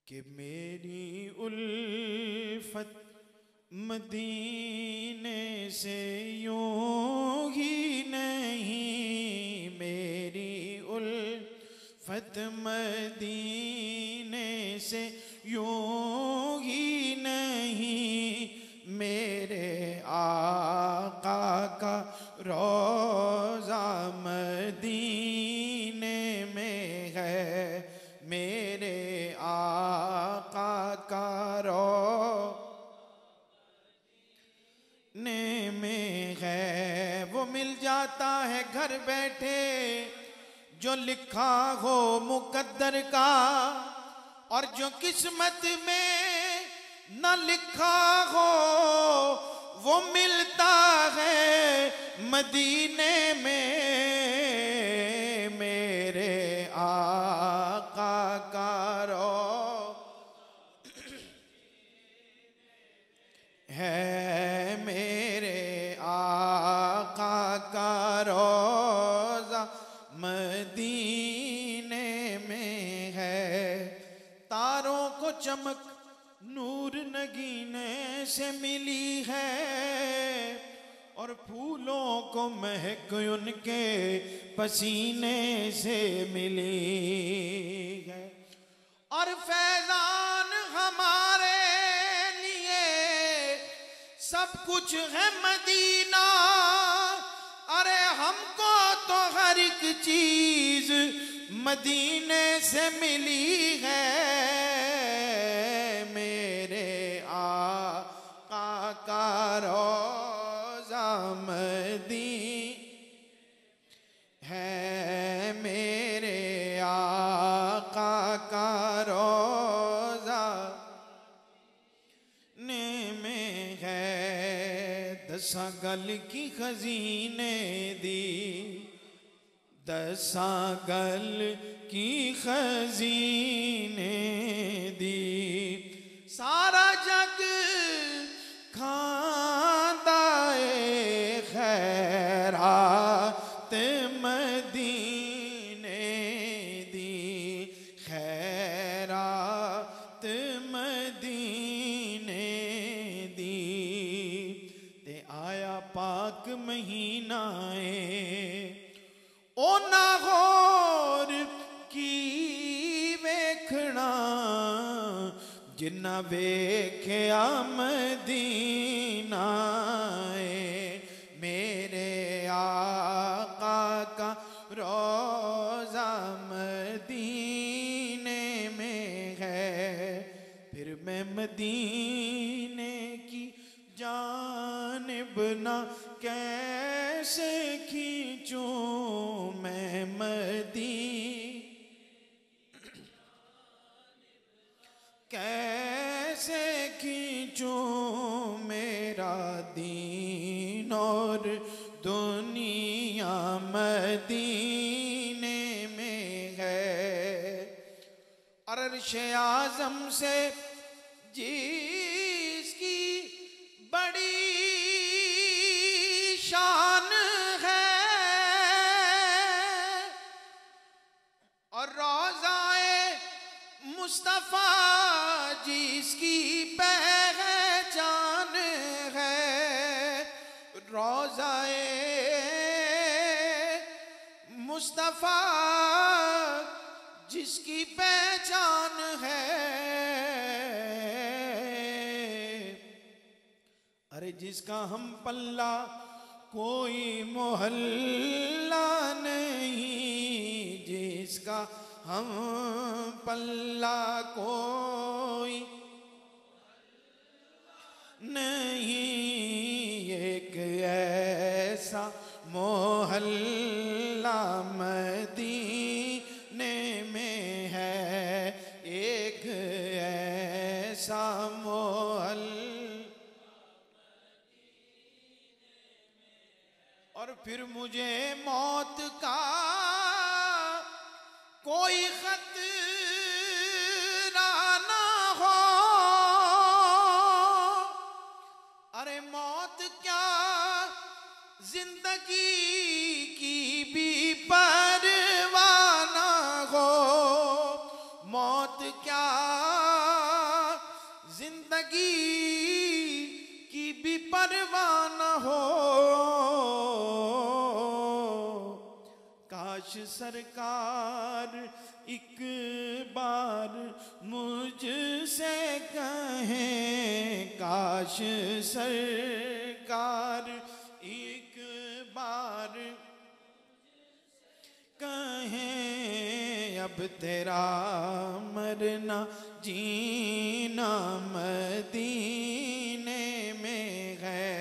कि मेरी उल्फत मदीने से यूं ही नहीं, मेरी उल्फत मदीने से यूं ही नहीं, मेरे आका का रोज़ा मदीने में है, मेरे आका का रोज़ा में है। वो मिल जाता है घर बैठे जो लिखा हो मुकद्दर का, और जो किस्मत में न लिखा हो वो मिलता है मदीने में, मेरे आका का रोज़ा है, मेरे आका का रोज़ा मदीने में है। तारों को चमक नूर नगीने से मिली है, और फूलों को महक उनके पसीने से मिली है। और फैजान हमारे लिए सब कुछ है मदीना, अरे हमको तो हर एक चीज मदीने से मिली है, मेरे आका का रोज़ा मदीने है, मेरे आका का रोज़ा में है। दसा गल की खजीने दी, दसा गल की खजीने दी, सारा जग खांदा ए खैरात मदीने दी, खैरात मदीने दी। ते आया पाक महीना ओ नागौर की वेखना, जिन्ना वेख्या मदीना, मेरे आका का रोज़ा मदीने में है। फिर मैं मदीने की जानिब ना कैसे खींचूं मैं कैसे खींचूं मेरा दीन और दुनिया मदीने में है। अर्श-ए आज़म से जिसकी बड़ी शान है, और रोज़ाए मुस्तफ़ा जिसकी पहचान है, रोज़ाए मुस्तफ़ा जिसकी पहचान है, अरे जिसका हम पल्ला कोई मोहल्ला नहीं, जिसका हम पल्ला कोई नहीं, एक ऐसा मोहल्ला मदीने में है, एक ऐसा मोहल्ला। और फिर मुझे मौत का कोई खतरा ना हो, अरे मौत क्या जिंदगी की भी परवाह ना हो, मौत क्या बंदगी की भी परवाह न हो। काश सरकार एक बार मुझसे कहें, काश सरकार एक बार कहें, अब तेरा मरना जीना मदीने में है,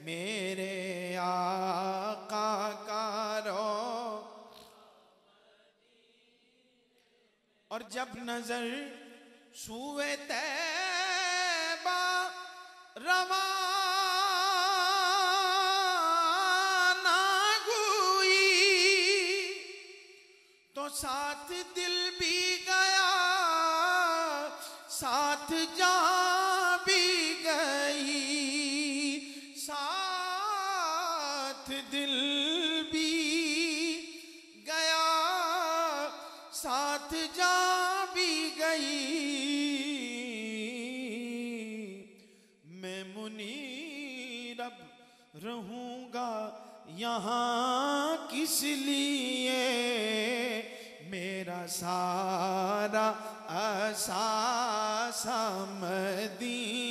मेरे आका का रो। और जब नजर सूए तैबा रवाना हुई, तो साथ दिल भी गया, साथ जान भी गई, साथ दिल भी गया, साथ जान भी गई। मैं मुनीर अब रहूंगा यहाँ किस लिए, मेरा सारा असासा मदीना